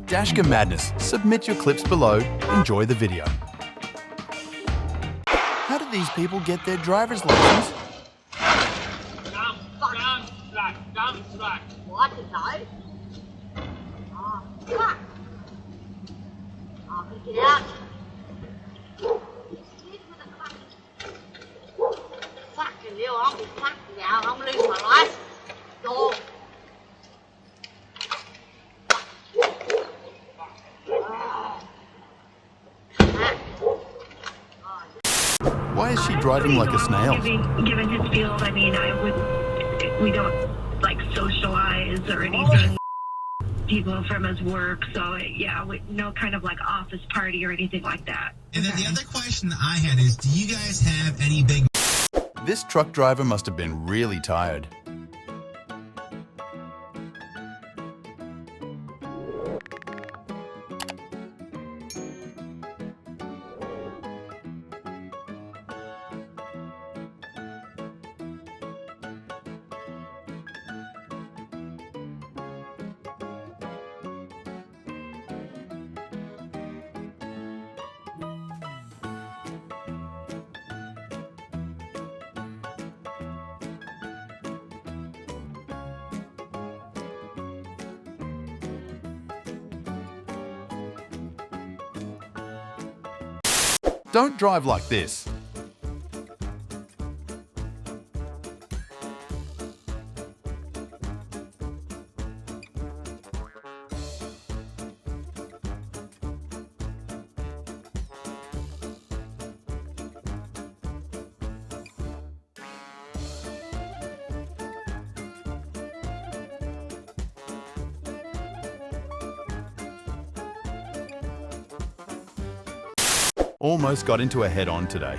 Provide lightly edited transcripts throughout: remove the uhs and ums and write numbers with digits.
Dashcam Madness. Submit your clips below. Enjoy the video. How did these people get their driver's license? What is that? Oh, fuck. Oh, pick it out. Fucking hell, I'll be fucked now. I'm losing my license. Dog. Why is she driving like a snail? Given his field, I mean, we don't like socialize or anything. People from his work, so yeah, no kind of like office party or anything like that. And then the other question that I had is, do you guys have any big... This truck driver must have been really tired. Don't drive like this. Almost got into a head-on today.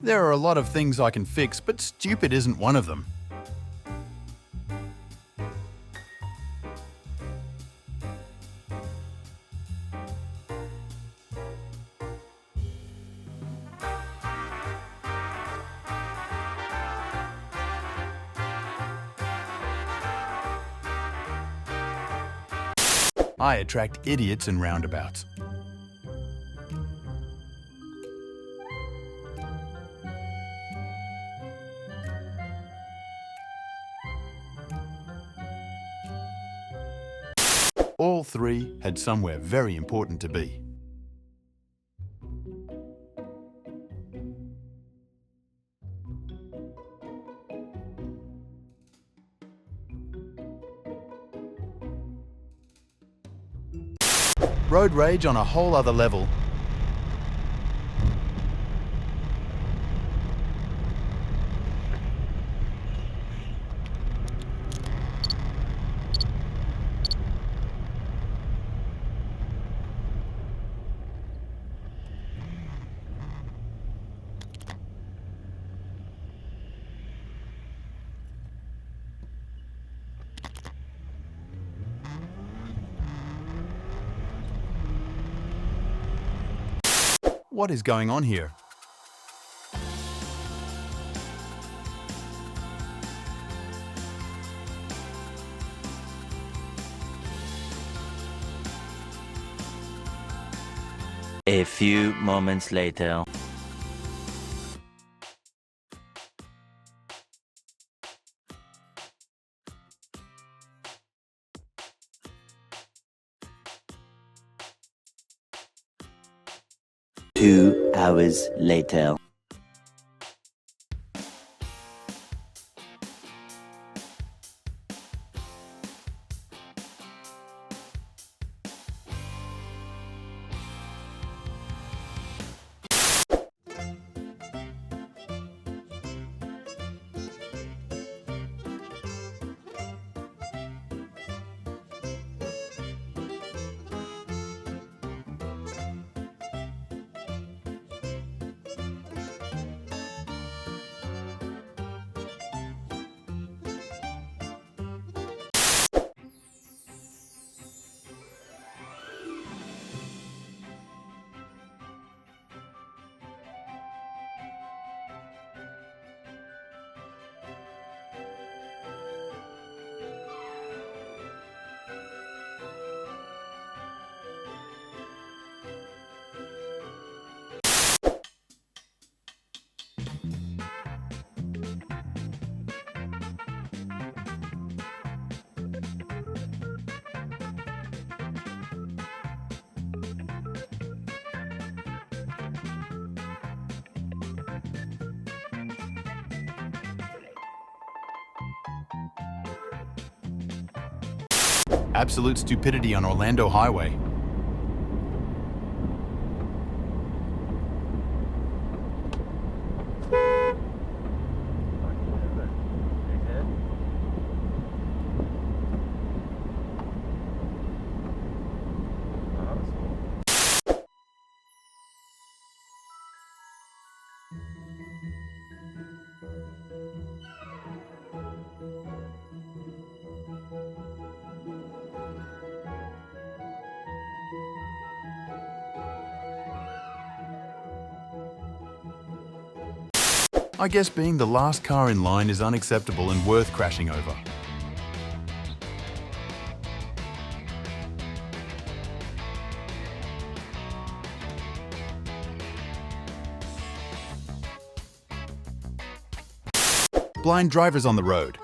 There are a lot of things I can fix, but stupid isn't one of them. I attract idiots and roundabouts. All three had somewhere very important to be. Road rage on a whole other level. What is going on here? A few moments later. Two hours later. Absolute stupidity on Orlando Highway. I guess being the last car in line is unacceptable and worth crashing over. Blind drivers on the road.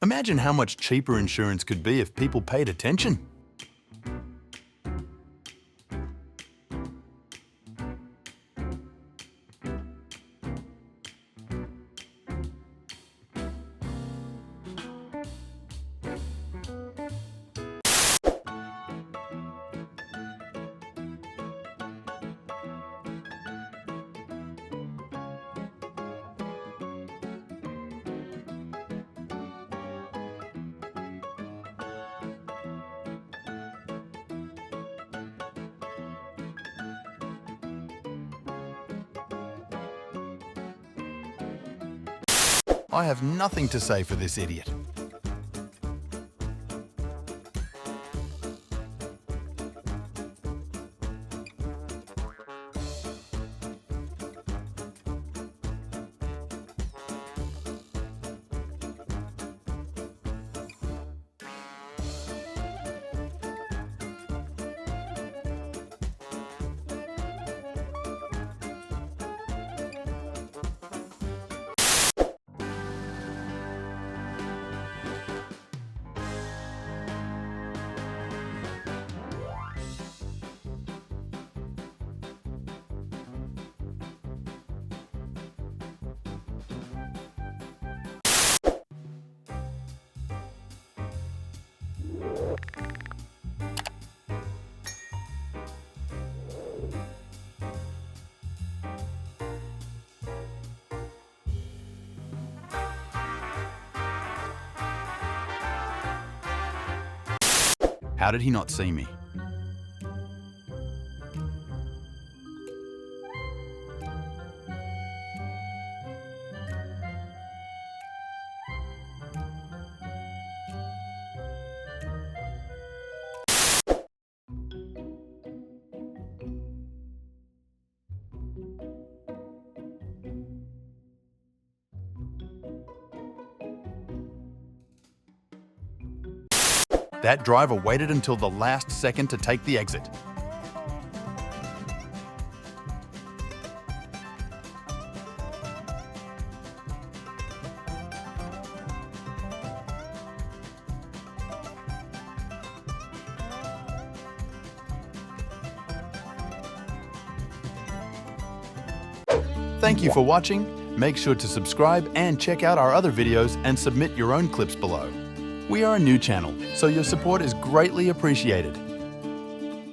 Imagine how much cheaper insurance could be if people paid attention. I have nothing to say for this idiot. How did he not see me? That driver waited until the last second to take the exit. Thank you for watching. Make sure to subscribe and check out our other videos and submit your own clips below. We are a new channel, so your support is greatly appreciated.